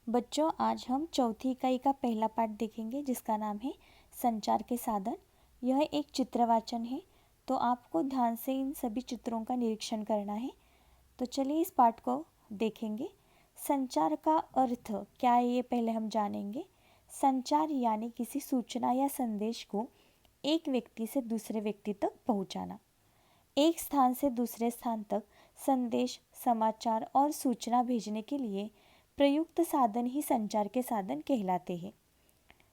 बच्चों, आज हम चौथी इकाई का पहला पाठ देखेंगे जिसका नाम है संचार के साधन। यह एक चित्रवाचन है, तो आपको ध्यान से इन सभी चित्रों का निरीक्षण करना है। तो चलिए इस पाठ को देखेंगे। संचार का अर्थ क्या है ये पहले हम जानेंगे। संचार यानी किसी सूचना या संदेश को एक व्यक्ति से दूसरे व्यक्ति तक पहुंचाना। एक स्थान से दूसरे स्थान तक संदेश, समाचार और सूचना भेजने के लिए प्रयुक्त साधन ही संचार के साधन कहलाते हैं।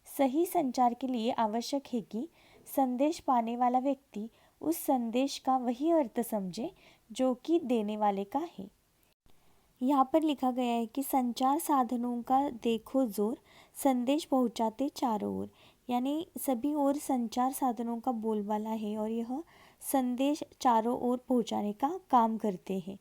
सही संचार के लिए आवश्यक है कि संदेश पाने वाला व्यक्ति उस संदेश का वही अर्थ समझे जो कि देने वाले का है। यहाँ पर लिखा गया है कि संचार साधनों का देखो जोर, संदेश पहुँचाते चारों ओर। यानी सभी ओर संचार साधनों का बोलबाला है और यह संदेश चारों ओर पहुँचाने का काम करते हैं।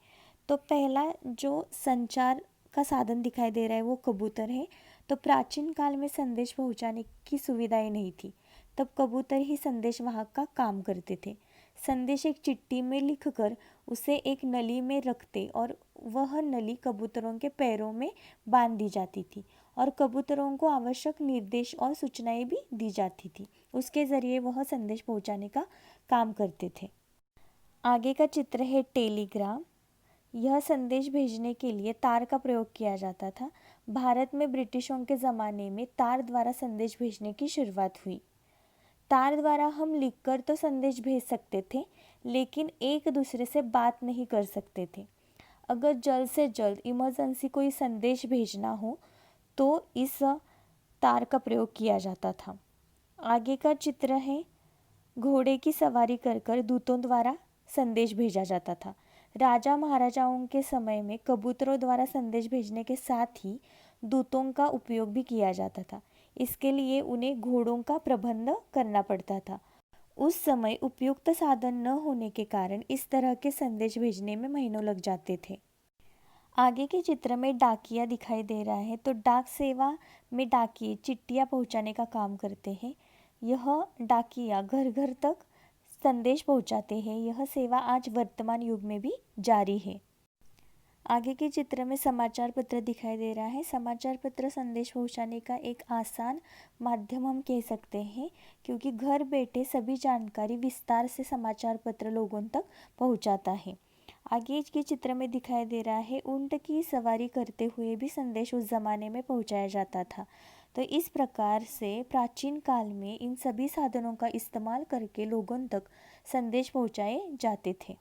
तो पहला जो संचार का साधन दिखाई दे रहा है वो कबूतर है। तो प्राचीन काल में संदेश पहुंचाने की सुविधाएं नहीं थी, तब कबूतर ही संदेश वाहक का काम करते थे। संदेश एक चिट्ठी में लिखकर उसे एक नली में रखते और वह नली कबूतरों के पैरों में बांध दी जाती थी और कबूतरों को आवश्यक निर्देश और सूचनाएं भी दी जाती थी। उसके ज़रिए वह संदेश पहुंचाने का काम करते थे। आगे का चित्र है टेलीग्राम। यह संदेश भेजने के लिए तार का प्रयोग किया जाता था। भारत में ब्रिटिशों के ज़माने में तार द्वारा संदेश भेजने की शुरुआत हुई। तार द्वारा हम लिखकर तो संदेश भेज सकते थे, लेकिन एक दूसरे से बात नहीं कर सकते थे। अगर जल्द से जल्द इमरजेंसी कोई संदेश भेजना हो तो इस तार का प्रयोग किया जाता था। आगे का चित्र है घोड़े की सवारी कर दूतों द्वारा संदेश भेजा जाता था। राजा महाराजाओं के समय में कबूतरों द्वारा संदेश भेजने के साथ ही दूतों का उपयोग भी किया जाता था। इसके लिए उन्हें घोड़ों का प्रबंध करना पड़ता था। उस समय उपयुक्त साधन न होने के कारण इस तरह के संदेश भेजने में महीनों लग जाते थे। आगे के चित्र में डाकिया दिखाई दे रहा है। तो डाक सेवा में डाकिये चिट्ठियाँ पहुँचाने का काम करते हैं। यह डाकिया घर घर तक संदेश पहुंचाते हैं। यह सेवा आज वर्तमान युग में भी जारी है। आगे के चित्र में समाचार पत्र दिखाई दे रहा है। समाचार पत्र संदेश पहुंचाने का एक आसान माध्यम हम कह सकते हैं, क्योंकि घर बैठे सभी जानकारी विस्तार से समाचार पत्र लोगों तक पहुंचाता है। आगे के चित्र में दिखाई दे रहा है ऊंट की सवारी करते हुए भी संदेश उस ज़माने में पहुंचाया जाता था। तो इस प्रकार से प्राचीन काल में इन सभी साधनों का इस्तेमाल करके लोगों तक संदेश पहुंचाए जाते थे।